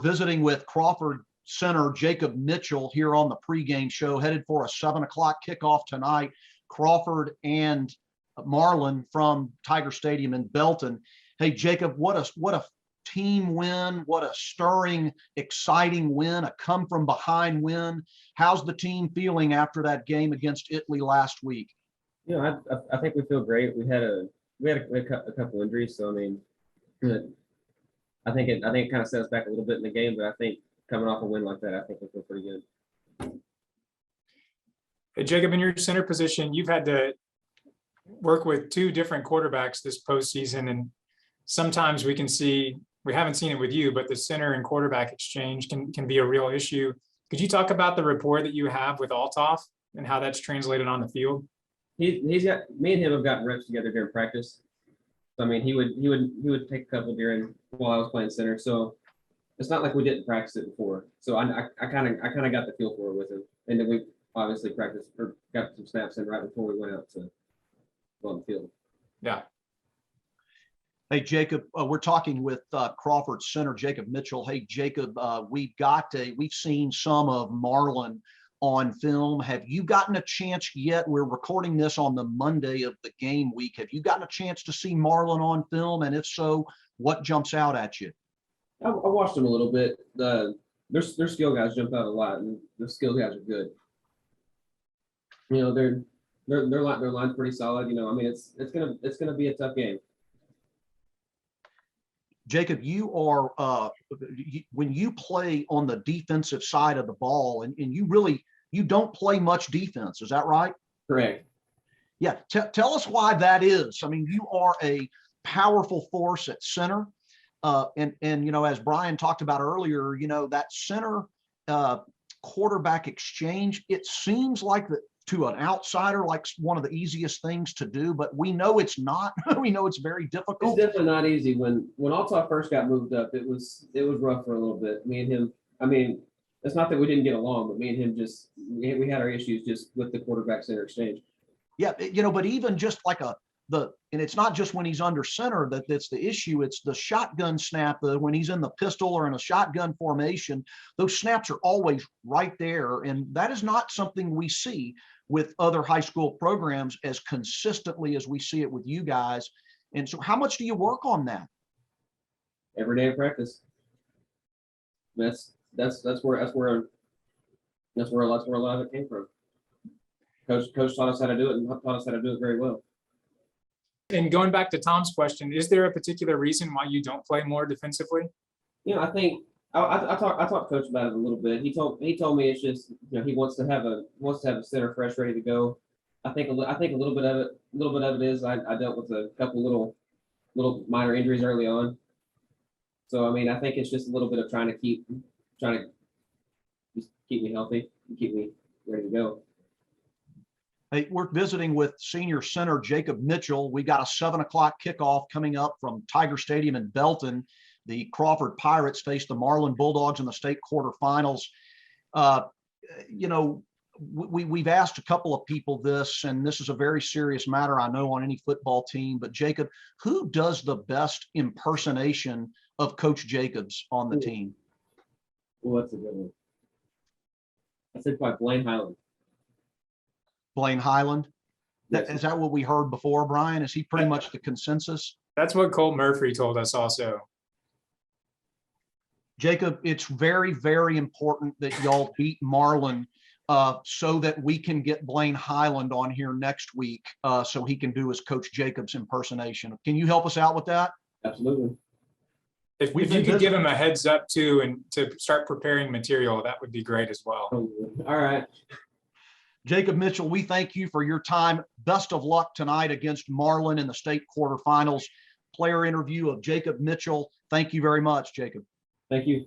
visiting with Crawford center Jacob Mitchell here on the pregame show, headed for a 7:00 kickoff tonight. Crawford and Marlin from Tiger Stadium in Belton. Hey, Jacob, what a team win, what a stirring, exciting win, a come from behind win. How's the team feeling after that game against Italy last week? You know, I think we feel great. We had a couple injuries, so I mean, I think it kind of set us back a little bit in the game, but I think coming off a win like that, I think we feel pretty good. Hey, Jacob, in your center position, you've had to work with two different quarterbacks this postseason, and sometimes we haven't seen it with you, but the center and quarterback exchange can be a real issue. Could you talk about the rapport that you have with Althoff and how that's translated on the field? He's got, me and him have gotten reps together during practice. So, I mean, he would take a couple while I was playing center. So it's not like we didn't practice it before. So I kind of got the feel for it with him, and then we obviously practiced or got some snaps in right before we went out to go on the field. Yeah. Hey, Jacob, we're talking with Crawford center Jacob Mitchell. Hey, Jacob, we've seen some of Marlin on film. Have you gotten a chance yet? We're recording this on the Monday of the game week. Have you gotten a chance to see Marlin on film? And if so, what jumps out at you? I watched them a little bit. Their skill guys jump out a lot, and the skill guys are good. You know, their line's pretty solid. You know, I mean, it's gonna be a tough game. Jacob, you are when you play on the defensive side of the ball, and you don't play much defense. Is that right? Correct. Yeah. Tell us why that is. I mean, you are a powerful force at center. And you know, as Brian talked about earlier, you know, that center quarterback exchange, it seems like that to an outsider, like one of the easiest things to do, but we know it's not. We know it's very difficult. It's definitely not easy. When Althoff first got moved up, it was rough for a little bit. Me and him, I mean, it's not that we didn't get along, but me and him we had our issues just with the quarterback center exchange. Yeah, you know, but even just like and it's not just when he's under center that's the issue. It's the shotgun snap, when he's in the pistol or in a shotgun formation, those snaps are always right there. And that is not something we see with other high school programs as consistently as we see it with you guys. And so how much do you work on that? Every day of practice. That's where a lot of it came from. Coach taught us how to do it, and taught us how to do it very well. And going back to Tom's question, is there a particular reason why you don't play more defensively? You know, I think I talked Coach about it a little bit. He told me it's just, you know, he wants to have a center fresh, ready to go. I think a little bit of it is I dealt with a couple little minor injuries early on. So I mean, I think it's just a little bit of trying to just keep me healthy and keep me ready to go. Hey, we're visiting with senior center Jacob Mitchell. We got a 7:00 kickoff coming up from Tiger Stadium in Belton. The Crawford Pirates face the Marlin Bulldogs in the state quarterfinals. You know, we've asked a couple of people this, and this is a very serious matter, I know, on any football team. But Jacob, who does the best impersonation of Coach Jacobs on the team? Well, that's a good one. I said probably Blaine Highland. Blaine Highland? Yes. Is that what we heard before, Brian? Is he pretty much the consensus? That's what Colt Murphy told us also. Jacob, it's very, very important that y'all beat Marlin so that we can get Blaine Highland on here next week so he can do his Coach Jacobs impersonation. Can you help us out with that? Absolutely. If you could give him a heads up too, and to start preparing material, that would be great as well. All right. Jacob Mitchell, we thank you for your time. Best of luck tonight against Marlin in the state quarterfinals. Player interview of Jacob Mitchell. Thank you very much, Jacob. Thank you.